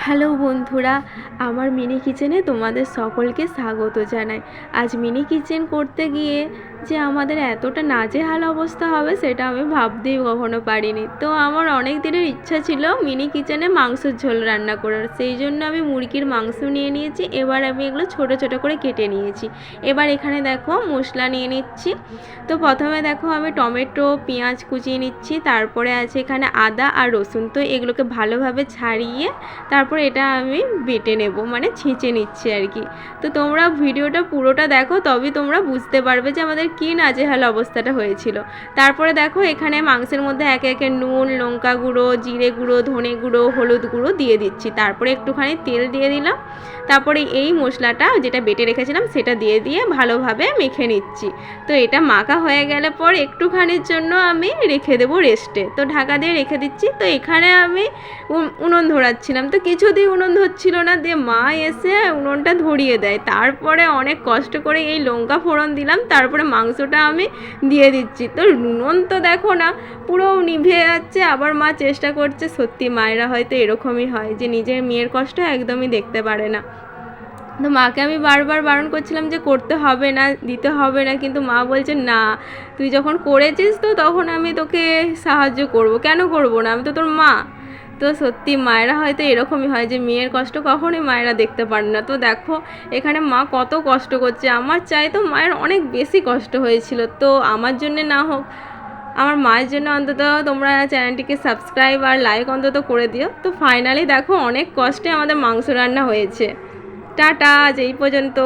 Hello বন্ধুরা, আমার mini কিচেনে তোমাদের সকলকে স্বাগত জানাই। আজ মিনি কিচেন করতে গিয়ে যে আমাদের এতটা নাজেহাল অবস্থা হবে সেটা আমি ভাবতেই কখনো পারিনি। তো আমার অনেক দিনের ইচ্ছা ছিল মিনি কিচেনে মাংসের ঝোল রান্না করার, সেই জন্য আমি মুরগির মাংস নিয়ে নিয়েছি। এবার আমি এগুলো ছোট ছোট করে কেটে নিয়েছি। এবার এখানে দেখো মশলা নিয়ে নিচ্ছি। তো প্রথমে দেখো আমি টমেটো পেঁয়াজ কুচিয়ে নিচ্ছি, তারপরে আছে এখানে আদা আর রসুন। তো এগুলোকে ভালোভাবে ছাড়িয়ে তারপর এটা আমি বেটে নেব, মানে ছেঁচে নিচ্ছি আর কি। তো তোমরা ভিডিওটা পুরোটা দেখো, তবেই তোমরা বুঝতে পারবে যে আমাদের কী নাজেহাল অবস্থাটা হয়েছিল। তারপরে দেখো এখানে মাংসের মধ্যে একে একে নুন, লঙ্কা গুঁড়ো, জিরে গুঁড়ো, ধনে গুঁড়ো, হলুদ গুঁড়ো দিয়ে দিচ্ছি। তারপরে একটুখানি তেল দিয়ে দিলাম। তারপরে এই মশলাটা যেটা বেটে রেখেছিলাম সেটা দিয়ে ভালোভাবে মেখে নিচ্ছি। তো এটা মাখা হয়ে গেলে পর একটুখানির জন্য আমি রেখে দেবো রেস্টে। তো ঢাকা দিয়ে রেখে দিচ্ছি। তো এখানে আমি উনুন ধরাচ্ছিলাম, তো কিছুতেই উনুন ধরছিল না, দিয়ে মা এসে উনুনটা ধরিয়ে দেয়। তারপরে অনেক কষ্ট করে এই লঙ্কা ফোড়ন দিলাম, তারপরে মাংসটা আমি দিয়ে দিচ্ছি। তো উনুন তো দেখো না পুরো নিভে যাচ্ছে, আবার মা চেষ্টা করছে। সত্যি মায়েরা হয়তো এরকমই হয় যে নিজের মেয়ের কষ্ট একদমই দেখতে পারে না। তো মাকে আমি বারবার বারণ করছিলাম যে করতে হবে না, দিতে হবে না, কিন্তু মা বলছে না, তুই যখন করেছিস তো তখন আমি তোকে সাহায্য করব, কেন করব না, আমি তো তোর মা। তো সত্যি মায়েরা হয়তো এরকমই হয় যে মেয়ের কষ্ট কখনোই মায়েরা দেখতে পারে না। তো দেখো এখানে মা কত কষ্ট করছে, আমার চাই তো মায়ের অনেক বেশি কষ্ট হয়েছিল। তো আমার জন্য না হোক, আমার মায়ের জন্য অন্তত তোমরা চ্যানেলটিকে সাবস্ক্রাইব আর লাইক অন্তত করে দিও। তো ফাইনালি দেখো অনেক কষ্টে আমাদের মাংস রান্না হয়েছে। টাটা, আজ এই পর্যন্ত।